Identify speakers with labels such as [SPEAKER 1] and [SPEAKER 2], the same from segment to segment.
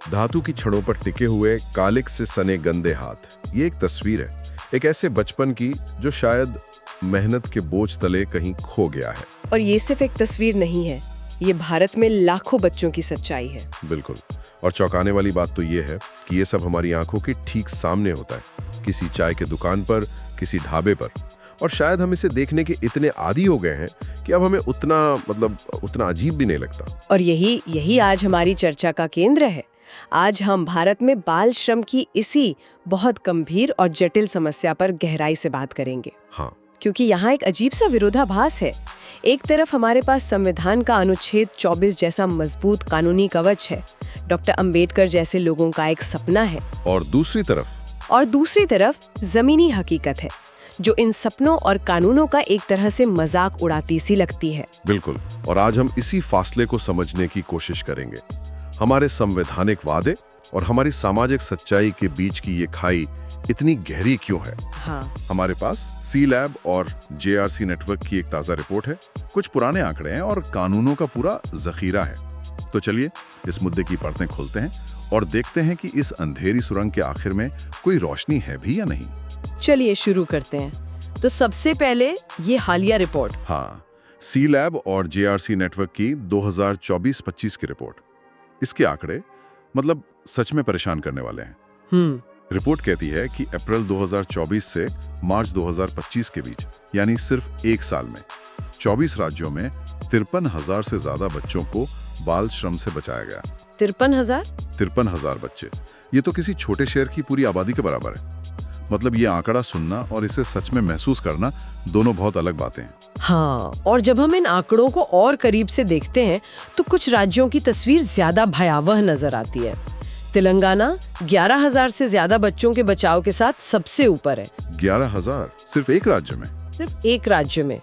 [SPEAKER 1] धातु की छड़ों पर टिके हुए कालिक से सने गंदे हाथ, ये एक तस्वीर है, एक ऐसे बचपन की जो शायद मेहनत के बोझ तले कहीं खो गया है।
[SPEAKER 2] और ये सिर्फ एक तस्वीर नहीं है, ये भारत में लाखों बच्चों की सच्चाई है।
[SPEAKER 1] बिल्कुल। और चौंकाने वाली बात तो ये है कि ये सब हमारी आंखों के ठीक सामने होता है, किसी चाय के दुकान पर, किसी ढाबे पर। और शायद हम इसे देखने के इतने आदी हो गए हैं कि अब हमें उतना अजीब भी नहीं लगता।
[SPEAKER 2] और यही आज हमारी चर्चा का केंद्र है। आज हम भारत में बाल श्रम की इसी बहुत गंभीर और जटिल समस्या पर गहराई से बात करेंगे।
[SPEAKER 1] हाँ,
[SPEAKER 2] क्योंकि यहाँ एक अजीब सा विरोधाभास है। एक तरफ हमारे पास संविधान का अनुच्छेद 24 जैसा मजबूत कानूनी कवच है, डॉक्टर अंबेडकर जैसे लोगों का एक सपना है,
[SPEAKER 1] और दूसरी तरफ जमीनी हकीकत है जो इन सपनों और कानूनों का एक तरह से मजाक उड़ाती सी लगती है। बिल्कुल। और आज हम इसी फासले को समझने की कोशिश करेंगे। हमारे संवैधानिक वादे और हमारी सामाजिक सच्चाई के बीच की ये खाई इतनी गहरी क्यों है?
[SPEAKER 2] हाँ।
[SPEAKER 1] हमारे पास सी लैब और JRC नेटवर्क की एक ताजा रिपोर्ट है, कुछ पुराने आंकड़े हैं और कानूनों का पूरा जखीरा है। तो चलिए इस मुद्दे की परतें खोलते हैं और देखते हैं कि इस अंधेरी सुरंग के आखिर में कोई रोशनी है भी या नहीं।
[SPEAKER 2] चलिए शुरू करते हैं। तो सबसे पहले ये हालिया रिपोर्ट।
[SPEAKER 1] हाँ, सी लैब और JRC नेटवर्क की 2024-25 की रिपोर्ट। इसके आंकड़े सच में परेशान करने वाले हैं। रिपोर्ट कहती है कि अप्रैल 2024 से मार्च 2025 के बीच, यानी सिर्फ एक साल में 24 राज्यों में 53,000 से ज्यादा बच्चों को बाल श्रम से बचाया गया।
[SPEAKER 2] 53,000
[SPEAKER 1] बच्चे, ये तो किसी छोटे शहर की पूरी आबादी के बराबर है। ये आंकड़ा सुनना और इसे सच में महसूस करना दोनों बहुत अलग बातें हैं।
[SPEAKER 2] हाँ, और जब हम इन आंकड़ों को और करीब से देखते हैं तो कुछ राज्यों की तस्वीर ज्यादा भयावह नजर आती है। तेलंगाना 11,000 से ज्यादा बच्चों के बचाव के साथ सबसे ऊपर है।
[SPEAKER 1] 11,000 सिर्फ एक राज्य में?
[SPEAKER 2] सिर्फ एक राज्य में।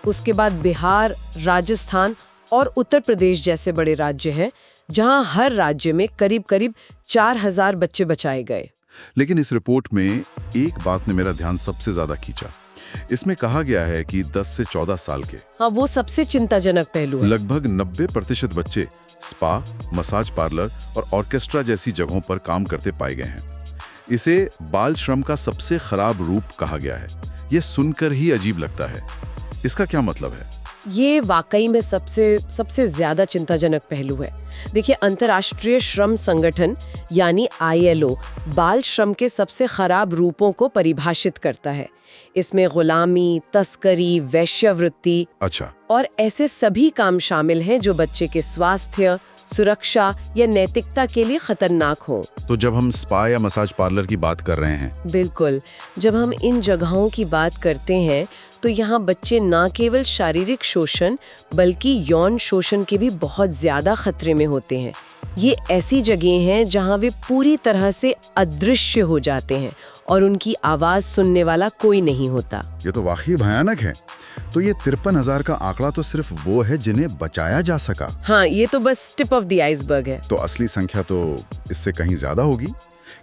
[SPEAKER 2] उसके बाद बिहार, राजस्थान और उत्तर प्रदेश जैसे बड़े राज्य हैं, जहां हर राज्य में करीब 4,000 बच्चे बचाए गए।
[SPEAKER 1] लेकिन इस रिपोर्ट में एक बात ने मेरा ध्यान सबसे ज्यादा खींचा। इसमें कहा गया है कि 10 से 14 साल के,
[SPEAKER 2] हाँ, वो सबसे चिंताजनक पहलू है।
[SPEAKER 1] लगभग 90% बच्चे स्पा, मसाज पार्लर और ऑर्केस्ट्रा जैसी जगहों पर काम करते पाए गए हैं। इसे बाल श्रम का सबसे खराब रूप कहा गया है। ये सुनकर ही अजीब लगता है। इसका क्या मतलब है?
[SPEAKER 2] ये वाकई में सबसे ज्यादा चिंताजनक पहलू है। देखिए, अंतर्राष्ट्रीय श्रम संगठन यानी ILO बाल श्रम के सबसे खराब रूपों को परिभाषित करता है। इसमें गुलामी, तस्करी, वेश्यावृत्ति और ऐसे सभी काम शामिल हैं जो बच्चे के स्वास्थ्य, सुरक्षा या नैतिकता के लिए खतरनाक हो।
[SPEAKER 1] तो जब हम स्पा या मसाज पार्लर की बात कर रहे हैं,
[SPEAKER 2] बिल्कुल, जब हम इन जगहों की बात करते हैं तो यहाँ बच्चे न केवल शारीरिक शोषण बल्कि यौन शोषण के भी बहुत ज्यादा खतरे में होते हैं। ये ऐसी जगह हैं जहाँ वे पूरी तरह से अदृश्य हो जाते हैं और उनकी आवाज सुनने वाला कोई नहीं होता।
[SPEAKER 1] ये तो वाकई भयानक है। तो ये 53,000 का आंकड़ा तो सिर्फ वो है जिन्हें बचाया जा सका।
[SPEAKER 2] हाँ, ये तो बस टिप ऑफ द आइसबर्ग है।
[SPEAKER 1] तो असली संख्या तो इससे कहीं ज्यादा होगी।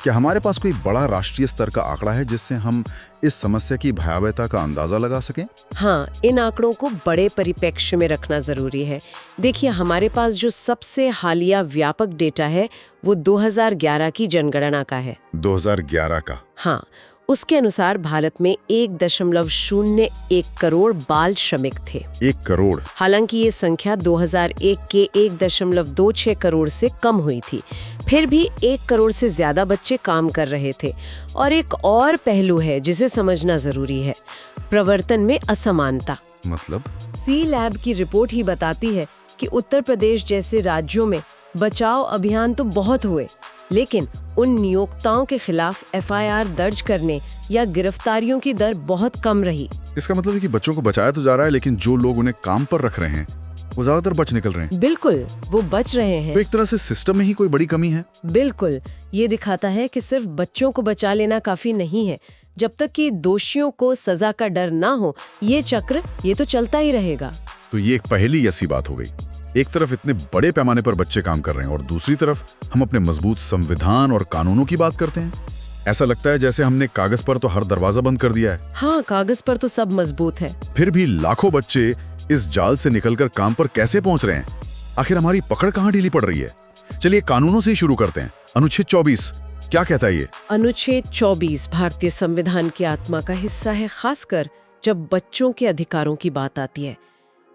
[SPEAKER 1] क्या हमारे पास कोई बड़ा राष्ट्रीय स्तर का आंकड़ा है जिससे हम इस समस्या की भयावहता का अंदाजा लगा सकें?
[SPEAKER 2] हाँ, इन आंकड़ों को बड़े परिप्रेक्ष्य में रखना जरूरी है। देखिए, हमारे पास जो सबसे हालिया व्यापक डेटा है वो 2011 की जनगणना का है।
[SPEAKER 1] 2011 का?
[SPEAKER 2] हाँ, उसके अनुसार भारत में 1.01 करोड़ बाल श्रमिक थे।
[SPEAKER 1] 1 करोड़?
[SPEAKER 2] हालांकि ये संख्या 2001 के 1.26 करोड़ से कम हुई थी। फिर भी 1 करोड़ से ज्यादा बच्चे काम कर रहे थे। और एक और पहलू है जिसे समझना जरूरी है, प्रवर्तन में असमानता। सी लैब की रिपोर्ट ही बताती है कि उत्तर प्रदेश जैसे राज्यों में बचाव अभियान तो बहुत हुए, लेकिन उन नियोक्ताओं के खिलाफ FIR दर्ज करने या गिरफ्तारियों की दर बहुत कम रही।
[SPEAKER 1] इसका मतलब है कि बच्चों को बचाया तो जा रहा है, लेकिन जो लोग उन्हें काम पर रख रहे हैं वो ज्यादातर बच निकल रहे हैं।
[SPEAKER 2] बिल्कुल, वो बच रहे हैं।
[SPEAKER 1] तो एक तरह से सिस्टम में ही कोई बड़ी कमी है।
[SPEAKER 2] बिल्कुल, ये दिखाता है कि सिर्फ बच्चों को बचा लेना काफी नहीं है। जब तक कि दोषियों को सजा का डर ना हो, ये चक्र ये तो चलता ही रहेगा।
[SPEAKER 1] तो ये एक पहेली ऐसी बात हो गई। एक तरफ इतने बड़े पैमाने पर बच्चे काम कर रहे हैं और दूसरी तरफ हम अपने मजबूत संविधान और कानूनों की बात करते हैं। ऐसा लगता है जैसे हमने कागज पर तो हर दरवाजा बंद कर दिया है।
[SPEAKER 2] हाँ, कागज पर तो सब मजबूत है,
[SPEAKER 1] फिर भी लाखों बच्चे इस जाल से निकलकर काम पर कैसे पहुंच रहे हैं? आखिर हमारी पकड़ कहाँ ढीली पड़ रही है? चलिए कानूनों से ही शुरू करते हैं। अनुच्छेद 24 क्या कहता है ये?
[SPEAKER 2] अनुच्छेद 24 भारतीय संविधान की आत्मा का हिस्सा है, खासकर जब बच्चों के अधिकारों की बात आती है।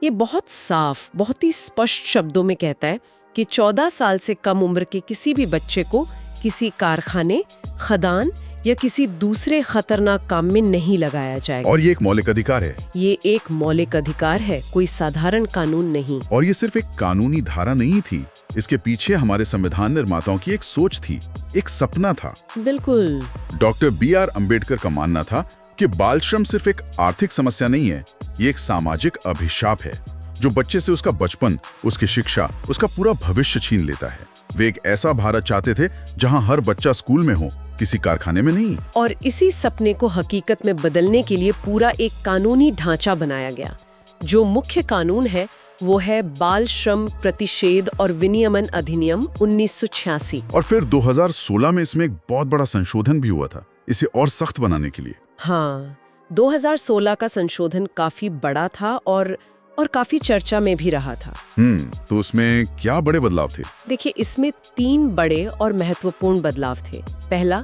[SPEAKER 2] ये बहुत साफ, बहुत ही स्पष्ट शब्दों में कहता है कि 14 साल से कम उम्र के किसी भी बच्चे को किसी कारखाने, खदान या किसी दूसरे खतरनाक काम में नहीं लगाया जाएगा।
[SPEAKER 1] और ये एक मौलिक अधिकार है।
[SPEAKER 2] ये एक मौलिक अधिकार है, कोई साधारण कानून नहीं।
[SPEAKER 1] और ये सिर्फ एक कानूनी धारा नहीं थी, इसके पीछे हमारे संविधान निर्माताओं की एक सोच थी, एक सपना था।
[SPEAKER 2] बिल्कुल।
[SPEAKER 1] Doctor B.R. अम्बेडकर का मानना था कि बाल श्रम सिर्फ एक आर्थिक समस्या नहीं है, ये एक सामाजिक अभिशाप है जो बच्चे से उसका बचपन, उसकी शिक्षा, उसका पूरा भविष्य छीन लेता है। वे एक ऐसा भारत चाहते थे जहां हर बच्चा स्कूल में हो, किसी कारखाने में नहीं।
[SPEAKER 2] और इसी सपने को हकीकत में बदलने के लिए पूरा एक कानूनी ढांचा बनाया गया। जो मुख्य कानून है वो है बाल श्रम प्रतिषेध और विनियमन अधिनियम 1986।
[SPEAKER 1] और फिर 2016 में इसमें एक बहुत बड़ा संशोधन भी हुआ था, इसे और सख्त बनाने के लिए।
[SPEAKER 2] हाँ, 2016 का संशोधन काफी बड़ा था और काफी चर्चा में भी रहा था।
[SPEAKER 1] तो उसमें क्या बड़े बदलाव थे?
[SPEAKER 2] देखिए, इसमें 3 बड़े और महत्वपूर्ण बदलाव थे। पहला,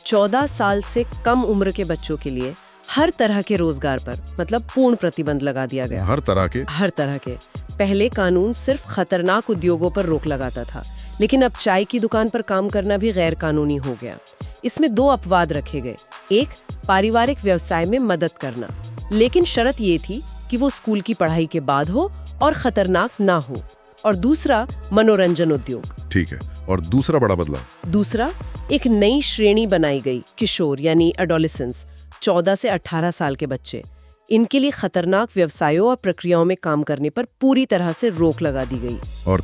[SPEAKER 2] 14 साल से कम उम्र के बच्चों के लिए हर तरह के रोजगार पर मतलब पूर्ण प्रतिबंध लगा दिया गया।
[SPEAKER 1] हर तरह के?
[SPEAKER 2] पहले कानून सिर्फ खतरनाक उद्योगों पर रोक लगाता था, लेकिन अब चाय की दुकान पर काम करना भी गैर कानूनी हो गया। इसमें 2 अपवाद रखे गए। एक, पारिवारिक व्यवसाय में मदद करना, लेकिन शर्त ये थी कि वो स्कूल की पढ़ाई के बाद हो और खतरनाक ना हो। और दूसरा, मनोरंजन उद्योग।
[SPEAKER 1] ठीक है। और दूसरा बड़ा बदलाव?
[SPEAKER 2] दूसरा, एक नई श्रेणी बनाई गई, किशोर यानी एडोलेसेंस, 14 से 18 साल के बच्चे। इनके लिए खतरनाक व्यवसायों और प्रक्रियाओं में काम करने पर पूरी तरह से रोक लगा दी गई।
[SPEAKER 1] और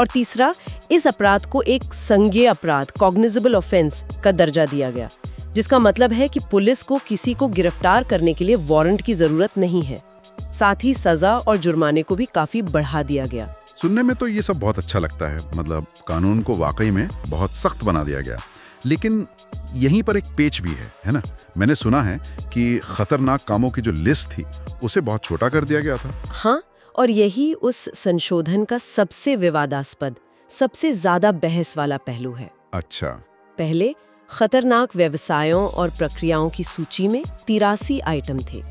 [SPEAKER 1] तीसरा, इस अपराध को एक संज्ञेय अपराध, कॉग्निजेबल ऑफेंस का दर्जा दिया गया, जिसका मतलब है कि पुलिस को किसी को गिरफ्तार करने के लिए वारंट की जरूरत नहीं है। साथ ही सजा और जुर्माने को भी काफी बढ़ा दिया गया। सुनने में तो ये सब बहुत अच्छा लगता है, मतलब कानून को वाकई में बहुत सख्त बना दिया गया। लेकिन यहीं पर एक पेच भी है ना? मैंने सुना है कि खतरनाक कामों की जो लिस्ट थी उसे बहुत छोटा कर दिया गया था।
[SPEAKER 2] हाँ, और यही उस संशोधन का सबसे विवादास्पद, सबसे ज्यादा बहस वाला पहलू है।
[SPEAKER 1] अच्छा।
[SPEAKER 2] पहले खतरनाक व्यवसायों और प्रक्रियाओं की सूची में 83 आइटम थे।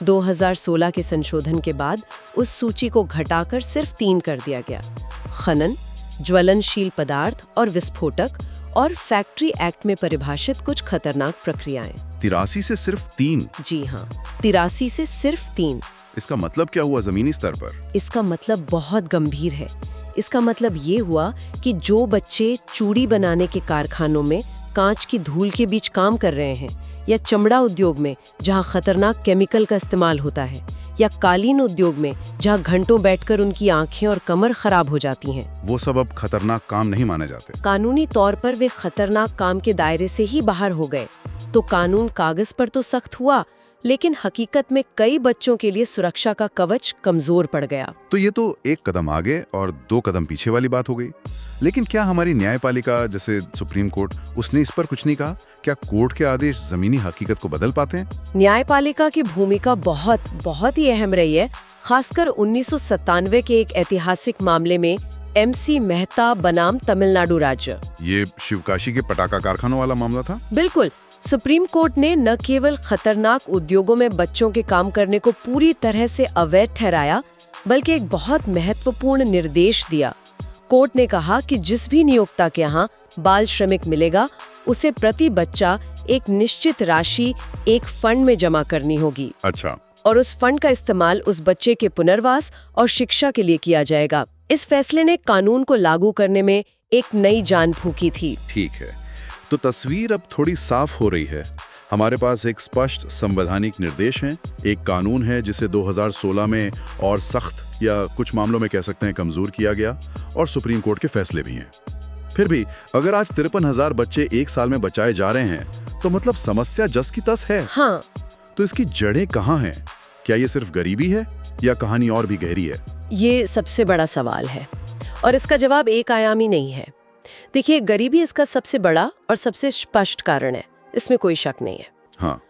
[SPEAKER 2] 2016 के संशोधन के बाद उस सूची को घटाकर सिर्फ 3 कर दिया गया। खनन, ज्वलनशील पदार्थ और विस्फोटक और फैक्ट्री एक्ट में परिभाषित कुछ खतरनाक प्रक्रियाएं।
[SPEAKER 1] 83 से सिर्फ 3?
[SPEAKER 2] जी हाँ, 83 से सिर्फ 3।
[SPEAKER 1] इसका मतलब क्या हुआ जमीनी स्तर पर?
[SPEAKER 2] इसका मतलब बहुत गंभीर है। इसका मतलब ये हुआ कि जो बच्चे चूड़ी बनाने के कारखानों में कांच की धूल के बीच काम कर रहे हैं, या चमड़ा उद्योग में जहां खतरनाक केमिकल का इस्तेमाल होता है, या कालीन उद्योग में जहां घंटों बैठकर उनकी आंखें और कमर खराब हो जाती हैं,
[SPEAKER 1] वो सब अब खतरनाक काम नहीं माने जाते।
[SPEAKER 2] कानूनी तौर पर वे खतरनाक काम के दायरे से ही बाहर हो गए। तो कानून कागज पर तो सख्त हुआ, लेकिन हकीकत में कई बच्चों के लिए सुरक्षा का कवच कमजोर पड़ गया।
[SPEAKER 1] तो ये तो एक कदम आगे और 2 कदम पीछे वाली बात हो गई। लेकिन क्या हमारी न्यायपालिका, जैसे सुप्रीम कोर्ट, उसने इस पर कुछ नहीं कहा? क्या कोर्ट के आदेश जमीनी हकीकत को बदल पाते हैं?
[SPEAKER 2] न्यायपालिका की भूमिका बहुत ही अहम रही है, खासकर 1997 के एक ऐतिहासिक मामले में MC मेहता बनाम तमिलनाडु राज्य।
[SPEAKER 1] ये शिवकाशी के पटाखा कारखानों वाला मामला था?
[SPEAKER 2] बिल्कुल। सुप्रीम कोर्ट ने न केवल खतरनाक उद्योगों में बच्चों के काम करने को पूरी तरह से अवैध ठहराया, बल्कि एक बहुत महत्वपूर्ण निर्देश दिया। कोर्ट ने कहा कि जिस भी नियोक्ता के यहाँ बाल श्रमिक मिलेगा, उसे प्रति बच्चा एक निश्चित राशि एक फंड में जमा करनी होगी।
[SPEAKER 1] अच्छा।
[SPEAKER 2] और उस फंड का इस्तेमाल उस बच्चे के पुनर्वास और शिक्षा के लिए किया जाएगा। इस फैसले ने कानून को लागू करने में एक नई जान फूंकी थी।
[SPEAKER 1] ठीक है, तो तस्वीर अब थोड़ी साफ हो रही है। हमारे पास एक स्पष्ट संवैधानिक निर्देश है, एक कानून है जिसे 2016 में और सख्त या कुछ मामलों में कह सकते हैं कमजोर किया गया, और सुप्रीम कोर्ट के फैसले भी हैं। फिर भी अगर आज 53,000 बच्चे 1 साल में बचाए जा रहे हैं, तो मतलब समस्या जस की तस है।
[SPEAKER 2] हाँ।
[SPEAKER 1] तो इसकी जड़ें कहाँ हैं? क्या ये सिर्फ गरीबी है या कहानी और भी गहरी है?
[SPEAKER 2] ये सबसे बड़ा सवाल है, और इसका जवाब एक आयामी नहीं है। देखिए, गरीबी इसका सबसे बड़ा और सबसे स्पष्ट कारण है, इसमें कोई शक नहीं है।
[SPEAKER 1] हाँ।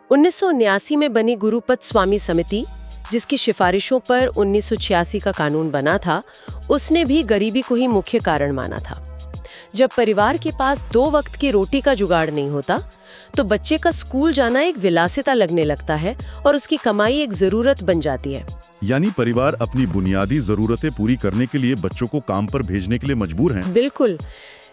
[SPEAKER 2] 1979 में बनी गुरुपद स्वामी समिति, जिसकी सिफारिशों पर 1986 का कानून बना था, उसने भी गरीबी को ही मुख्य कारण माना था। जब परिवार के पास 2 वक्त की रोटी का जुगाड़ नहीं होता, तो बच्चे का स्कूल जाना एक विलासिता लगने लगता है और उसकी कमाई एक जरूरत बन जाती है।
[SPEAKER 3] यानी परिवार अपनी बुनियादी जरूरतें पूरी करने के लिए बच्चों को काम पर भेजने के लिए मजबूर हैं।
[SPEAKER 2] बिल्कुल,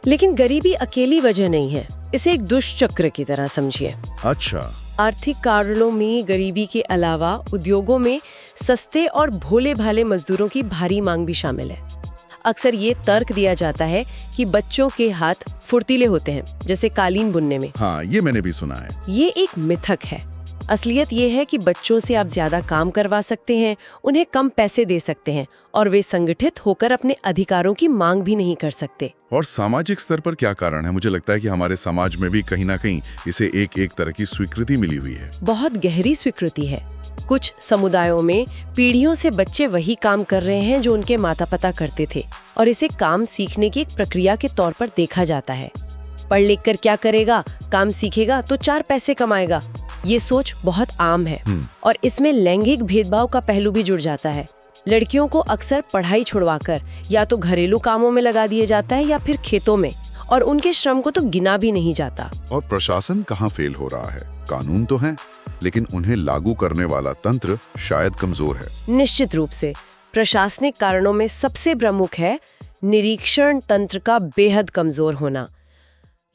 [SPEAKER 2] लेकिन गरीबी अकेली वजह नहीं है, इसे एक दुष्चक्र की तरह समझिए।
[SPEAKER 3] अच्छा।
[SPEAKER 2] आर्थिक कारणों में गरीबी के अलावा उद्योगों में सस्ते और भोले भाले मजदूरों की भारी मांग भी शामिल है। अक्सर ये तर्क दिया जाता है कि बच्चों के हाथ फुर्तीले होते हैं, जैसे कालीन बुनने में।
[SPEAKER 3] हाँ, ये मैंने भी सुना है।
[SPEAKER 2] ये एक मिथक है। असलियत ये है कि बच्चों से आप ज्यादा काम करवा सकते हैं, उन्हें कम पैसे दे सकते हैं और वे संगठित होकर अपने अधिकारों की मांग भी नहीं कर सकते।
[SPEAKER 1] और सामाजिक स्तर पर क्या कारण है? मुझे लगता है कि हमारे समाज में भी कहीं ना कहीं इसे एक तरह की स्वीकृति मिली हुई है।
[SPEAKER 2] बहुत गहरी स्वीकृति है। कुछ समुदायों में पीढ़ियों से बच्चे वही काम कर रहे हैं जो उनके माता पिता करते थे, और इसे काम सीखने की एक प्रक्रिया के तौर पर देखा जाता है। पढ़ लिख कर क्या करेगा, काम सीखेगा तो 4 पैसे कमाएगा। ये सोच बहुत आम है और इसमें लैंगिक भेदभाव का पहलू भी जुड़ जाता है। लड़कियों को अक्सर पढ़ाई छुड़वाकर या तो घरेलू कामों में लगा दिया जाता है या फिर खेतों में, और उनके श्रम को तो गिना भी नहीं जाता।
[SPEAKER 1] और प्रशासन कहाँ फेल हो रहा है? कानून तो है, लेकिन उन्हें लागू करने वाला तंत्र शायद कमजोर है।
[SPEAKER 2] निश्चित रूप से प्रशासनिक कारणों में सबसे प्रमुख है निरीक्षण तंत्र का बेहद कमजोर होना।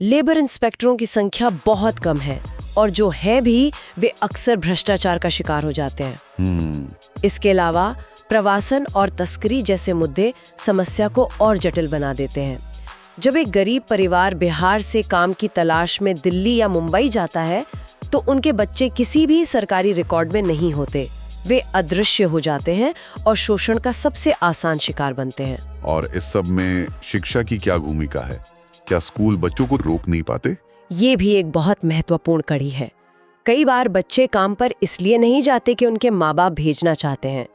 [SPEAKER 2] लेबर इंस्पेक्टरों की संख्या बहुत कम है, और जो है भी वे अक्सर भ्रष्टाचार का शिकार हो जाते हैं। इसके अलावा प्रवासन और तस्करी जैसे मुद्दे समस्या को और जटिल बना देते हैं। जब एक गरीब परिवार बिहार से काम की तलाश में दिल्ली या मुंबई जाता है, तो उनके बच्चे किसी भी सरकारी रिकॉर्ड में नहीं होते। वे अदृश्य हो जाते हैं और शोषण का सबसे आसान शिकार बनते हैं।
[SPEAKER 1] और इस सब में शिक्षा की क्या भूमिका है? क्या स्कूल बच्चों को रोक नहीं पाते?
[SPEAKER 2] ये भी एक बहुत महत्वपूर्ण कड़ी है। कई बार बच्चे काम पर इसलिए नहीं जाते कि उनके माँ बाप भेजना चाहते हैं,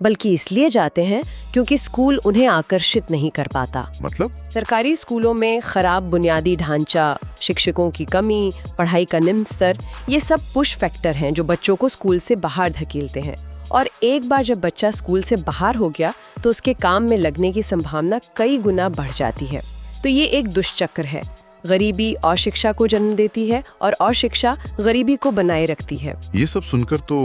[SPEAKER 2] बल्कि इसलिए जाते हैं क्योंकि स्कूल उन्हें आकर्षित नहीं कर पाता।
[SPEAKER 1] मतलब?
[SPEAKER 2] सरकारी स्कूलों में खराब बुनियादी ढांचा, शिक्षकों की कमी, पढ़ाई का निम्न स्तर, ये सब पुश फैक्टर हैं जो बच्चों को स्कूल से बाहर धकेलते हैं। और एक बार जब बच्चा स्कूल से बाहर हो गया, तो उसके काम में लगने की संभावना कई गुना बढ़ जाती है। तो ये एक दुष्चक्र है। गरीबी अशिक्षा को जन्म देती है और अशिक्षा गरीबी को बनाए रखती है।
[SPEAKER 1] ये सब सुनकर तो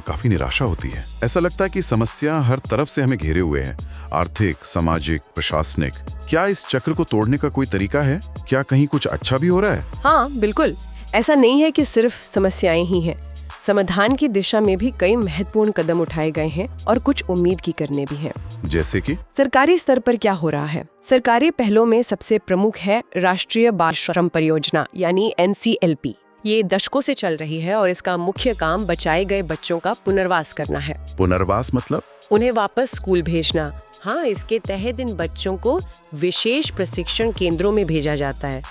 [SPEAKER 1] काफी निराशा होती है। ऐसा लगता है कि समस्या हर तरफ से हमें घेरे हुए है, आर्थिक, सामाजिक, प्रशासनिक। क्या इस चक्र को तोड़ने का कोई तरीका है? क्या कहीं कुछ अच्छा भी हो रहा है?
[SPEAKER 2] हाँ, बिल्कुल। ऐसा नहीं है कि सिर्फ समस्याएं ही हैं। समाधान की दिशा में भी कई महत्वपूर्ण कदम उठाए गए हैं और कुछ उम्मीद की करने भी हैं।
[SPEAKER 1] जैसे कि
[SPEAKER 2] सरकारी स्तर पर क्या हो रहा है? सरकारी पहलों में सबसे प्रमुख है राष्ट्रीय बाल श्रम परियोजना यानी NCLP। ये दशकों से चल रही है और इसका मुख्य काम बचाए गए बच्चों का पुनर्वास करना है।
[SPEAKER 1] पुनर्वास मतलब?
[SPEAKER 2] उन्हें वापस स्कूल भेजना। हाँ, इसके तहत इन बच्चों को विशेष प्रशिक्षण केंद्रों में भेजा जाता है।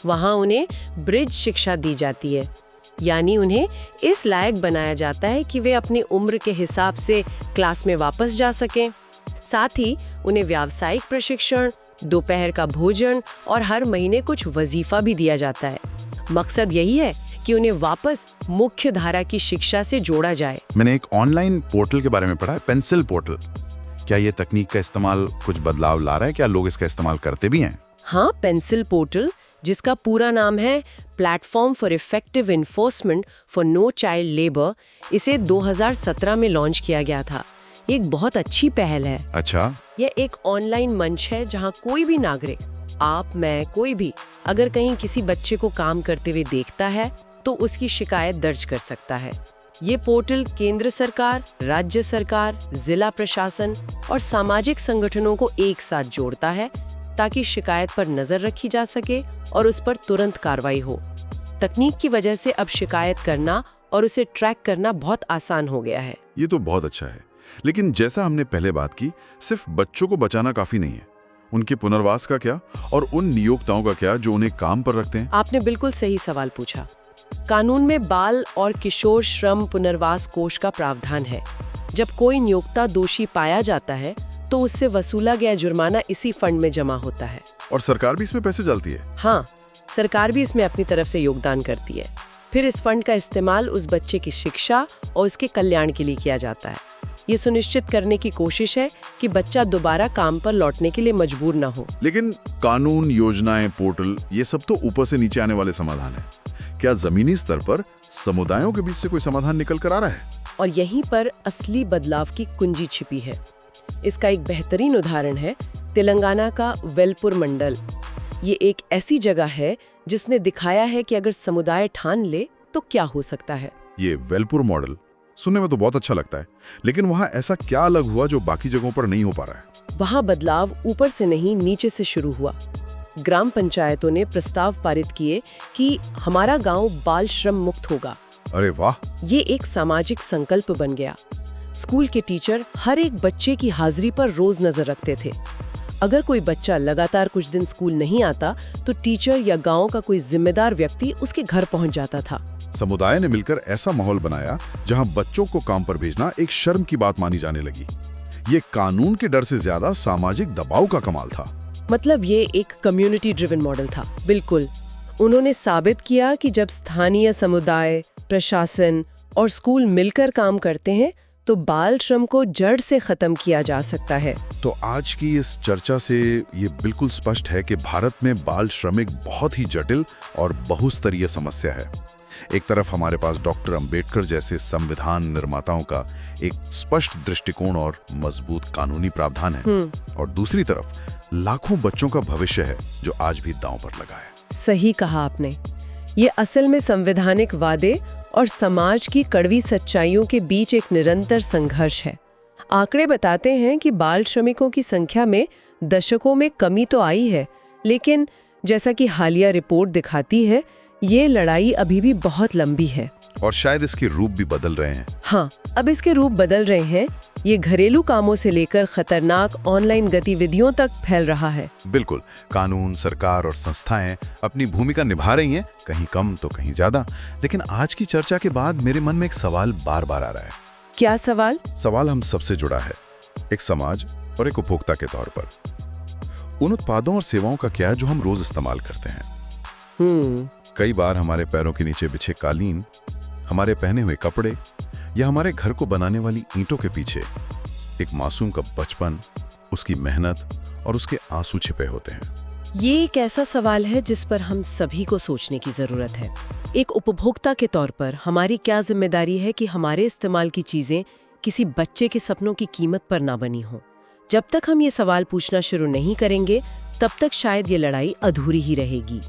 [SPEAKER 2] वहाँ उन्हें ब्रिज शिक्षा दी जाती है, यानी उन्हें इस लायक बनाया जाता है कि वे अपनी उम्र के हिसाब से क्लास में वापस जा सकें। साथ ही उन्हें व्यावसायिक प्रशिक्षण, दोपहर का भोजन और हर महीने कुछ वजीफा भी दिया जाता है। मकसद यही है कि उन्हें वापस मुख्य धारा की शिक्षा से जोड़ा जाए।
[SPEAKER 3] मैंने एक ऑनलाइन पोर्टल के बारे में पढ़ा है, पेंसिल पोर्टल। क्या ये तकनीक का इस्तेमाल कुछ बदलाव ला रहा है? क्या लोग इसका इस्तेमाल करते भी हैं?
[SPEAKER 2] हाँ, पेंसिल पोर्टल, जिसका पूरा नाम है platform for effective enforcement for no child labour, इसे 2017 में लॉन्च किया गया था। ये एक बहुत अच्छी पहल है।
[SPEAKER 3] अच्छा।
[SPEAKER 2] यह एक ऑनलाइन मंच है जहां कोई भी नागरिक, आप, मैं, कोई भी, अगर कहीं किसी बच्चे को काम करते हुए देखता है तो उसकी शिकायत दर्ज कर सकता है। ये पोर्टल केंद्र सरकार, राज्य सरकार, जिला प्रशासन और सामाजिक संगठनों को एक साथ जोड़ता है ताकि शिकायत पर नजर रखी जा सके और उस पर तुरंत कार्रवाई हो। तकनीक की वजह से अब शिकायत करना और उसे ट्रैक करना बहुत आसान हो गया है।
[SPEAKER 1] ये तो बहुत अच्छा है, लेकिन जैसा हमने पहले बात की, सिर्फ बच्चों को बचाना काफी नहीं है। उनके पुनर्वास का क्या, और उन नियोक्ताओं का क्या जो उन्हें काम पर रखते हैं?
[SPEAKER 2] आपने बिल्कुल सही सवाल पूछा। कानून में बाल और किशोर श्रम पुनर्वास कोष का प्रावधान है। जब कोई नियोक्ता दोषी पाया जाता है तो उससे वसूला गया जुर्माना इसी फंड में जमा होता है।
[SPEAKER 1] और सरकार भी इसमें पैसे डालती है?
[SPEAKER 2] हाँ, सरकार भी इसमें अपनी तरफ से योगदान करती है। फिर इस फंड का इस्तेमाल उस बच्चे की शिक्षा और उसके कल्याण के लिए किया जाता है। ये सुनिश्चित करने की कोशिश है कि बच्चा दोबारा काम पर लौटने के लिए मजबूर ना हो।
[SPEAKER 1] लेकिन कानून, योजनाएं, पोर्टल, ये सब तो ऊपर से नीचे आने वाले समाधान है। क्या जमीनी स्तर पर समुदायों के बीच से कोई समाधान निकल कर आ रहा है?
[SPEAKER 2] और यहीं पर असली बदलाव की कुंजी छिपी है। इसका एक बेहतरीन उदाहरण है तेलंगाना का वेलपुर मंडल। ये एक ऐसी जगह है जिसने दिखाया है कि अगर समुदाय ठान ले तो क्या हो सकता है।
[SPEAKER 1] ये वेलपुर मॉडल सुनने में तो बहुत अच्छा लगता है, लेकिन वहाँ ऐसा क्या अलग हुआ जो बाकी जगहों पर नहीं हो पा रहा है?
[SPEAKER 2] वहाँ बदलाव ऊपर से नहीं, नीचे से शुरू हुआ। ग्राम पंचायतों ने प्रस्ताव पारित किए कि हमारा गांव बाल श्रम मुक्त होगा।
[SPEAKER 1] अरे वाह!
[SPEAKER 2] ये एक सामाजिक संकल्प बन गया। स्कूल के टीचर हर एक बच्चे की हाजिरी पर रोज नजर रखते थे। अगर कोई बच्चा लगातार कुछ दिन स्कूल नहीं आता तो टीचर या गांव का कोई जिम्मेदार व्यक्ति उसके घर पहुंच जाता था।
[SPEAKER 1] समुदाय ने मिलकर ऐसा माहौल बनाया जहां बच्चों को काम पर भेजना एक शर्म की बात मानी जाने लगी। ये कानून के डर से ज्यादा सामाजिक दबाव का कमाल था।
[SPEAKER 2] मतलब ये एक कम्युनिटी ड्रिवन मॉडल था। बिल्कुल। उन्होंने साबित किया कि जब स्थानीय समुदाय, प्रशासन और स्कूल मिलकर काम करते हैं तो बाल श्रम को जड़ से खत्म किया जा सकता है।
[SPEAKER 1] तो आज की इस चर्चा से ये बिल्कुल स्पष्ट है कि भारत में बाल श्रम एक बहुत ही जटिल और बहुस्तरीय समस्या है। एक तरफ हमारे पास डॉक्टर अंबेडकर जैसे संविधान निर्माताओं का एक स्पष्ट दृष्टिकोण और मजबूत कानूनी प्रावधान है, और दूसरी तरफ लाखों बच्चों का भविष्य है जो आज भी दांव पर लगा है।
[SPEAKER 2] सही कहा आपने। ये असल में संवैधानिक वादे और समाज की कड़वी सच्चाइयों के बीच एक निरंतर संघर्ष है। आंकड़े बताते हैं कि बाल श्रमिकों की संख्या में दशकों में कमी तो आई है, लेकिन जैसा कि हालिया रिपोर्ट दिखाती है, ये लड़ाई अभी भी बहुत लंबी है।
[SPEAKER 1] और शायद इसके रूप भी बदल रहे हैं।
[SPEAKER 2] हाँ, अब इसके रूप बदल रहे हैं। ये घरेलू कामों से लेकर खतरनाक ऑनलाइन गतिविधियों तक फैल रहा है।
[SPEAKER 1] बिल्कुल। कानून, सरकार और संस्थाएं अपनी भूमिका निभा रही हैं, कहीं कम तो कहीं ज्यादा। लेकिन आज की चर्चा के बाद मेरे मन में एक सवाल बार बार आ रहा है।
[SPEAKER 2] क्या सवाल?
[SPEAKER 1] सवाल हम सबसे जुड़ा है, एक समाज और एक उपभोक्ता के तौर पर। उन उत्पादों और सेवाओं का क्या जो हम रोज इस्तेमाल करते हैं। कई बार हमारे पैरों के नीचे बिछे कालीन, हमारे पहने हुए कपड़े या हमारे घर को बनाने वाली ईंटों के पीछे एक मासूम का बचपन, उसकी मेहनत और उसके आंसू छिपे होते हैं।
[SPEAKER 2] ये एक ऐसा सवाल है जिस पर हम सभी को सोचने की जरूरत है। एक उपभोक्ता के तौर पर हमारी क्या जिम्मेदारी है कि हमारे इस्तेमाल की चीजें किसी बच्चे के सपनों की कीमत पर ना बनी हो। जब तक हम ये सवाल पूछना शुरू नहीं करेंगे, तब तक शायद ये लड़ाई अधूरी ही रहेगी।